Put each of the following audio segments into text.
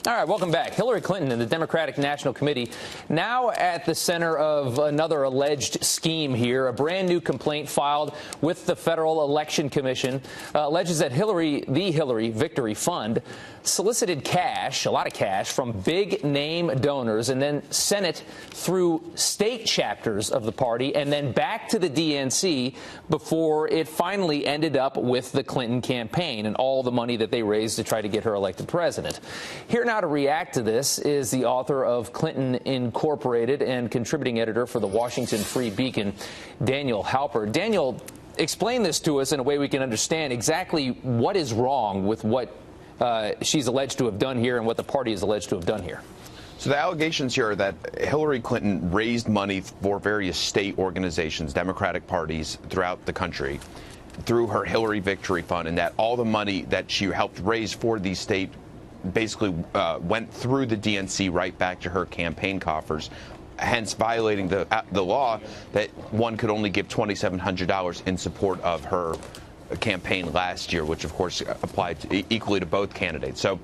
All right, welcome back. Hillary Clinton and the Democratic National Committee now at the center of another alleged scheme here. A brand new complaint filed with the Federal Election Commission alleges that the Hillary Victory Fund solicited cash, a lot of cash, from big name donors and then sent it through state chapters of the party and then back to the DNC before it finally ended up with the Clinton campaign and all the money that they raised to try to get her elected president. Here now to react to this is the author of Clinton Incorporated and contributing editor for the Washington Free Beacon, Daniel Halper. Daniel, explain this to us in a way we can understand exactly what is wrong with what she's alleged to have done here and what the party is alleged to have done here. So the allegations here are that Hillary Clinton raised money for various state organizations, Democratic parties throughout the country, through her Hillary Victory Fund, and that all the money that she helped raise for these state basically went through the DNC right back to her campaign coffers, hence violating the law that one could only give $2,700 in support of her campaign last year, which of course applied equally to both candidates. So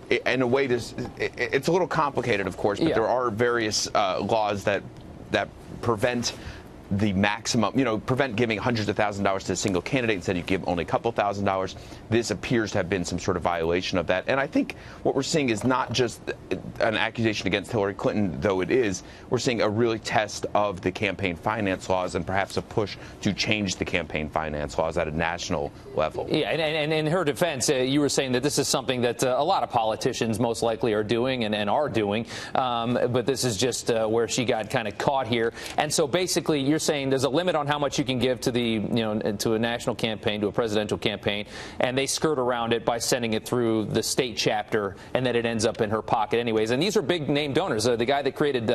in a way, it's a little complicated, of course, but there are various laws that prevent the maximum, prevent giving hundreds of thousands of dollars to a single candidate. Instead, you give only a couple $1,000s. This appears to have been some sort of violation of that. And I think what we're seeing is not just an accusation against Hillary Clinton, though it is. We're seeing a really test of the campaign finance laws and perhaps a push to change the campaign finance laws at a national level. Yeah, and in her defense, you were saying that this is something that a lot of politicians most likely are doing and are doing. But this is just where she got kind of caught here. And so basically, you're saying there's a limit on how much you can give to the, to a national campaign, to a presidential campaign, and they skirt around it by sending it through the state chapter, and then it ends up in her pocket anyways. And these are big name donors. The guy that created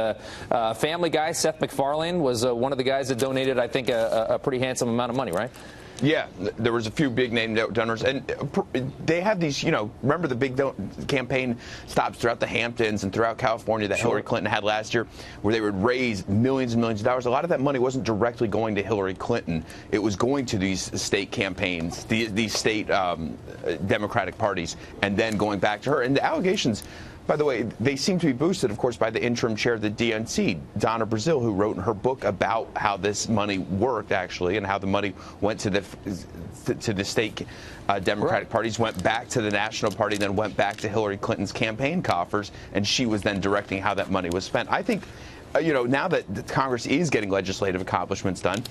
Family Guy, Seth MacFarlane, was one of the guys that donated, I think, a pretty handsome amount of money, right? Yeah, there was a few big name donors, and they have these, remember the big campaign stops throughout the Hamptons and throughout California that Hillary Clinton had last year, where they would raise millions and millions of dollars. A lot of that money wasn't directly going to Hillary Clinton. It was going to these state campaigns, these state Democratic parties, and then going back to her. And the allegations, by the way, they seem to be boosted, of course, by the interim chair of the DNC, Donna Brazile, who wrote in her book about how this money worked, actually, and how the money went to the state Democratic parties, went back to the national party, then went back to Hillary Clinton's campaign coffers, and she was then directing how that money was spent. I think, now that Congress is getting legislative accomplishments done,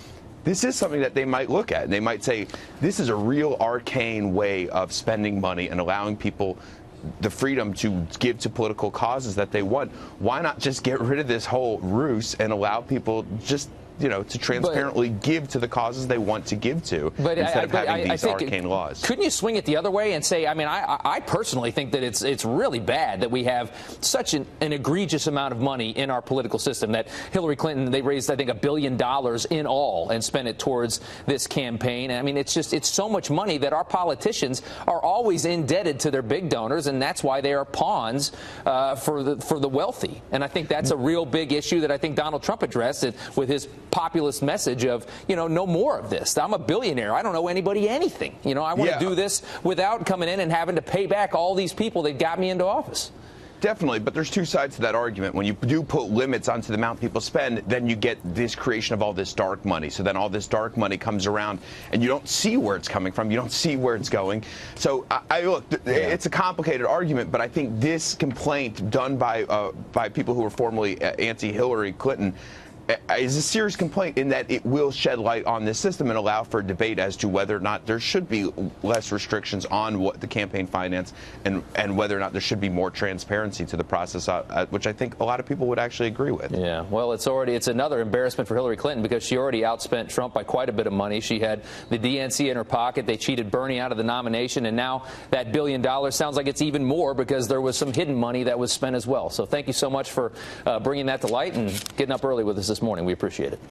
this is something that they might look at. They might say, this is a real arcane way of spending money and allowing people the freedom to give to political causes that they want. Why not just get rid of this whole ruse and allow people just, to transparently give to the causes they want to give to, instead of having these arcane laws? Couldn't you swing it the other way and say, I personally think that it's really bad that we have such an egregious amount of money in our political system, that Hillary Clinton, they raised, I think, $1 billion in all and spent it towards this campaign. And it's so much money that our politicians are always indebted to their big donors, and that's why they are pawns for the wealthy. And I think that's a real big issue that I think Donald Trump addressed with his populist message of, no more of this. I'm a billionaire. I don't owe anybody anything. I want to do this without coming in and having to pay back all these people that got me into office. Definitely, but there's two sides to that argument. When you do put limits onto the amount people spend, then you get this creation of all this dark money. So then all this dark money comes around, and you don't see where it's coming from. You don't see where it's going. So it's a complicated argument, but I think this complaint done by people who were formerly anti-Hillary Clinton is a serious complaint, in that it will shed light on this system and allow for debate as to whether or not there should be less restrictions on what the campaign finance, and whether or not there should be more transparency to the process, which I think a lot of people would actually agree with. Yeah, well, it's another embarrassment for Hillary Clinton, because she already outspent Trump by quite a bit of money. She had the DNC in her pocket. They cheated Bernie out of the nomination, and now that $1 billion sounds like it's even more, because there was some hidden money that was spent as well. So thank you so much for bringing that to light and getting up early with us this morning. We appreciate it.